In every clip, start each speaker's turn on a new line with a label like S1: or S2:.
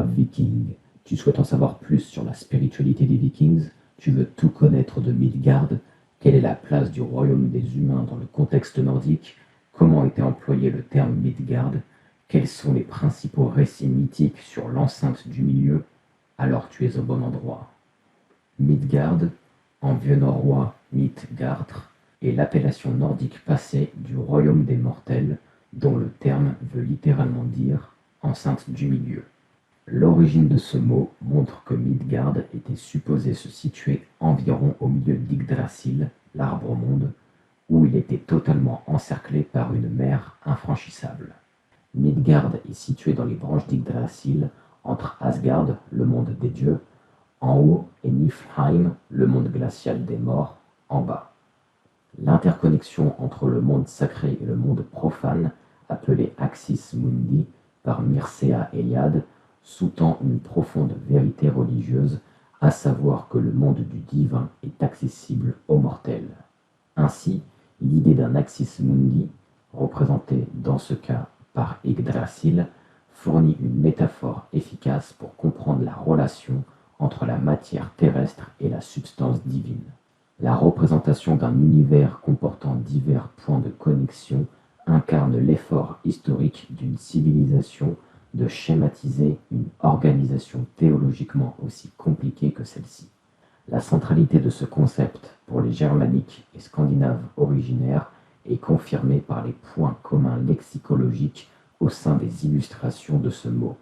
S1: viking. Tu souhaites en savoir plus sur la spiritualité des Vikings? Tu veux tout connaître de Midgard? Quelle est la place du royaume des humains dans le contexte nordique? Comment était employé le terme Midgard? Quels sont les principaux récits mythiques sur l'enceinte du milieu? Alors tu es au bon endroit. Midgard, en vieux norrois Midgardr, est l'appellation nordique passée du royaume des mortels, dont le terme veut littéralement dire enceinte du milieu. L'origine de ce mot montre que Midgard était supposé se situer environ au milieu d'Yggdrasil, l'arbre-monde, où il était totalement encerclé par une mer infranchissable. Midgard est situé dans les branches d'Yggdrasil, entre Asgard, le monde des dieux, en haut, et Niflheim, le monde glacial des morts, en bas. L'interconnexion entre le monde sacré et le monde profane, appelé Axis Mundi par Mircea Eliade, sous-tend une profonde vérité religieuse, à savoir que le monde du divin est accessible aux mortels. Ainsi, l'idée d'un Axis Mundi, représenté dans ce cas par Yggdrasil, fournit une métaphore efficace pour comprendre la relation entre la matière terrestre et la substance divine. La représentation d'un univers comportant divers points de connexion incarne l'effort historique d'une civilisation de schématiser une organisation théologiquement aussi compliquée que celle-ci. La centralité de ce concept pour les germaniques et scandinaves originaires est confirmée par les points communs lexicologiques au sein des illustrations de ce mot.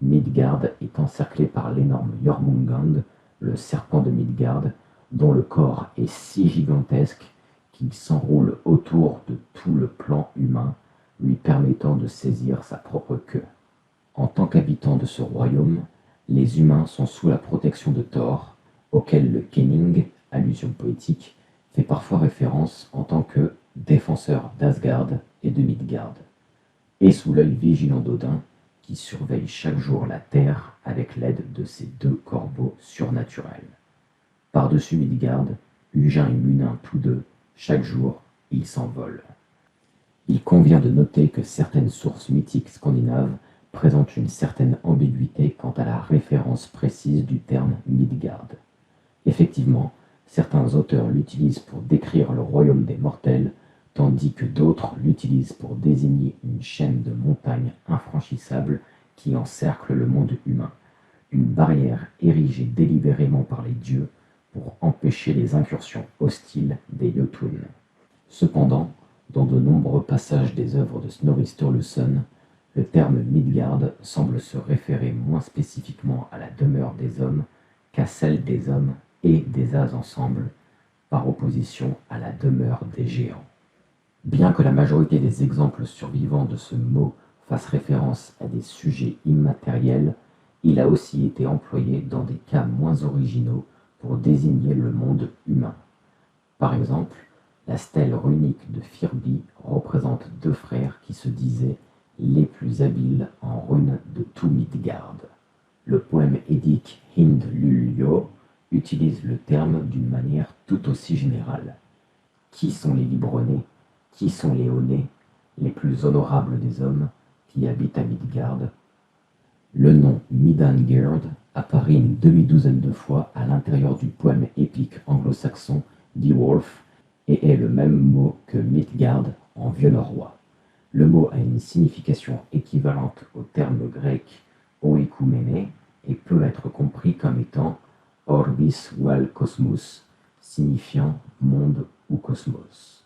S1: Midgard est encerclé par l'énorme Jormungand, le serpent de Midgard, dont le corps est si gigantesque qu'il s'enroule autour de tout le plan humain, lui permettant de saisir sa propre queue. En tant qu'habitants de ce royaume, les humains sont sous la protection de Thor, auquel le Kenning, allusion poétique, fait parfois référence en tant que défenseur d'Asgard et de Midgard, et sous l'œil vigilant d'Odin, qui surveille chaque jour la terre avec l'aide de ses deux corbeaux surnaturels. Par-dessus Midgard, Hugin et Munin tous deux, chaque jour, ils s'envolent. Il convient de noter que certaines sources mythiques scandinaves présentent une certaine ambiguïté quant à la référence précise du terme Midgard. Effectivement, certains auteurs l'utilisent pour décrire le royaume des mortels, tandis que d'autres l'utilisent pour désigner une chaîne de montagnes infranchissables qui encercle le monde humain, une barrière érigée délibérément par les dieux pour empêcher les incursions hostiles des Jotun. Cependant, dans de nombreux passages des œuvres de Snorri Sturluson, le terme Midgard semble se référer moins spécifiquement à la demeure des hommes qu'à celle des hommes et des As ensemble, par opposition à la demeure des géants. Bien que la majorité des exemples survivants de ce mot fassent référence à des sujets immatériels, il a aussi été employé dans des cas moins originaux pour désigner le monde humain. Par exemple, la stèle runique de Firbi représente deux frères qui se disaient les plus habiles en runes de tout Midgard. Le poème édique Hyndluljo utilise le terme d'une manière tout aussi générale. Qui sont les Librenais? Qui sont les Aunais, les plus honorables des hommes, qui habitent à Midgard? Le nom Midangird apparaît une demi-douzaine de fois à l'intérieur du poème épique anglo-saxon Beowulf et est le même mot que Midgard en vieux norrois. Le mot a une signification équivalente au terme grec oikoumene et peut être compris comme étant orbis wal cosmos, signifiant monde ou cosmos.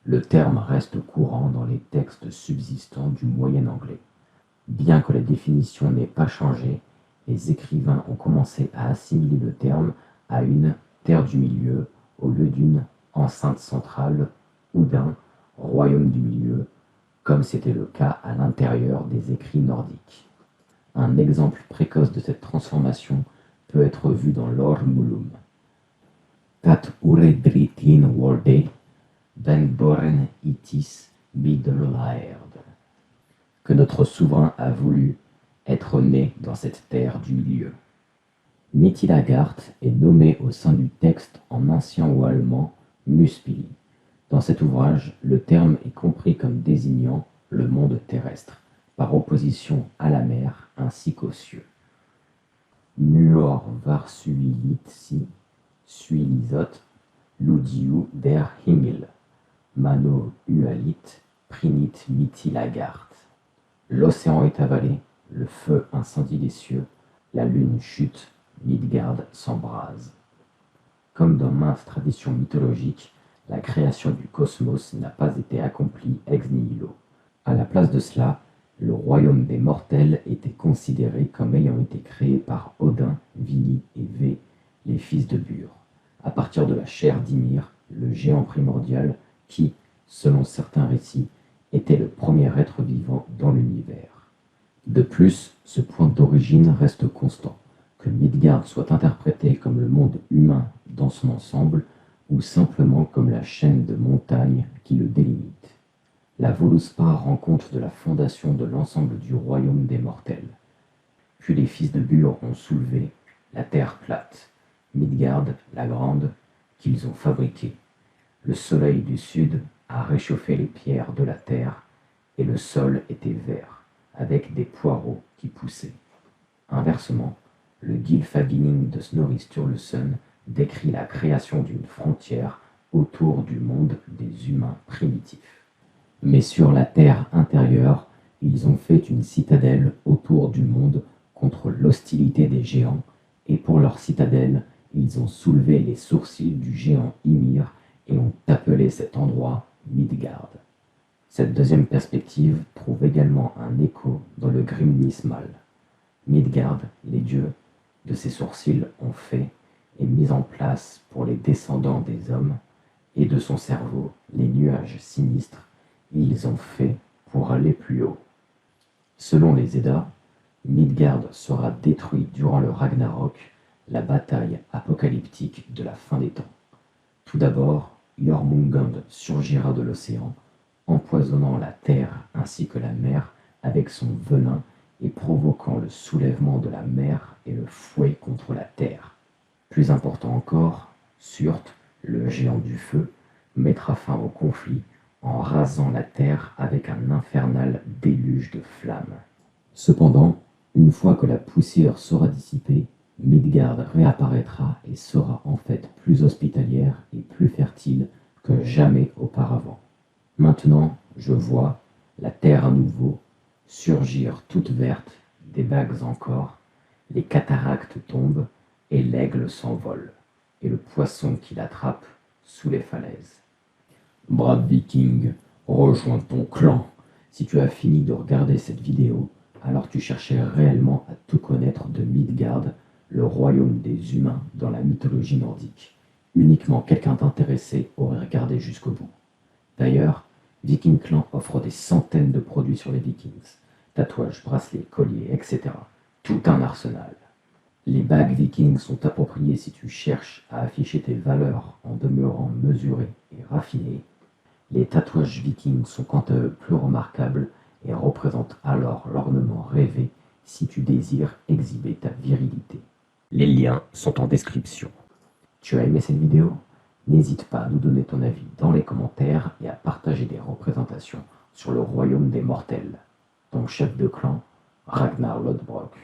S1: Le terme reste courant dans les textes subsistants du moyen anglais. Bien que la définition n'ait pas changé, les écrivains ont commencé à assimiler le terme à une terre du milieu au lieu d'une enceinte centrale ou d'un royaume du milieu, comme c'était le cas à l'intérieur des écrits nordiques. Un exemple précoce de cette transformation peut être vu dans l'Ormulum. Tat uredritin wolde, ben boren itis midlaerd. Que notre souverain a voulu être né dans cette terre du milieu. Mitilagart est nommé au sein du texte en ancien ou allemand Muspili. Dans cet ouvrage, le terme est compris comme désignant le monde terrestre, par opposition à la mer ainsi qu'aux cieux. Lor Varsuilitsi, Suilizot, Ludiu der Himmel, Mano Ualit, Prinit Mitilagart. L'océan est avalé, le feu incendie les cieux, la lune chute, Midgard s'embrase. Comme dans maintes traditions mythologiques, la création du cosmos n'a pas été accomplie ex nihilo. À la place de cela, le royaume des mortels était considéré comme ayant été créé par Odin, Vili et Vé, les fils de Bur, à partir de la chair d'Ymir, le géant primordial qui, selon certains récits, était le premier être vivant dans l'univers. De plus, ce point d'origine reste constant, que Midgard soit interprété comme le monde humain dans son ensemble, ou simplement comme la chaîne de montagnes qui le délimite. La Voluspa rend compte de la fondation de l'ensemble du royaume des mortels. Puis les fils de Bur ont soulevé la terre plate, Midgard la grande, qu'ils ont fabriquée. Le soleil du sud a réchauffé les pierres de la terre, et le sol était vert, avec des poireaux qui poussaient. Inversement, le Gylfaginning de Snorri Sturluson décrit la création d'une frontière autour du monde des humains primitifs. Mais sur la terre intérieure, ils ont fait une citadelle autour du monde contre l'hostilité des géants, et pour leur citadelle, ils ont soulevé les sourcils du géant Ymir et ont appelé cet endroit Midgard. Cette deuxième perspective trouve également un écho dans le Grimnismal. Midgard, les dieux, de ses sourcils ont fait et mis en place pour les descendants des hommes, et de son cerveau les nuages sinistres, ils ont fait pour aller plus haut. Selon les Eddas, Midgard sera détruit durant le Ragnarok, la bataille apocalyptique de la fin des temps. Tout d'abord, Jormungand surgira de l'océan, empoisonnant la terre ainsi que la mer avec son venin et provoquant le soulèvement de la mer et le fouet contre la terre. Plus important encore, Surt, le géant du feu, mettra fin au conflit en rasant la terre avec un infernal déluge de flammes. Cependant, une fois que la poussière sera dissipée, Midgard réapparaîtra et sera en fait plus hospitalière et plus fertile que jamais auparavant. Maintenant, je vois la terre à nouveau surgir toute verte, des vagues encore, les cataractes tombent et l'aigle s'envole, et le poisson qui l'attrape sous les falaises. Brave Viking, rejoins ton clan. Si tu as fini de regarder cette vidéo, alors tu cherchais réellement à tout connaître de Midgard, le royaume des humains dans la mythologie nordique. Uniquement quelqu'un d'intéressé aurait regardé jusqu'au bout. D'ailleurs, Viking Clan offre des centaines de produits sur les Vikings. Tatouages, bracelets, colliers, etc. Tout un arsenal. Les bagues Vikings sont appropriées si tu cherches à afficher tes valeurs en demeurant mesuré et raffiné. Les tatouages Vikings sont quant à eux plus remarquables et représentent alors l'ornement rêvé si tu désires exhiber ta virilité. Les liens sont en description. Tu as aimé cette vidéo? N'hésite pas à nous donner ton avis dans les commentaires et à partager des représentations sur le royaume des mortels. Ton chef de clan, Ragnar Lodbrok.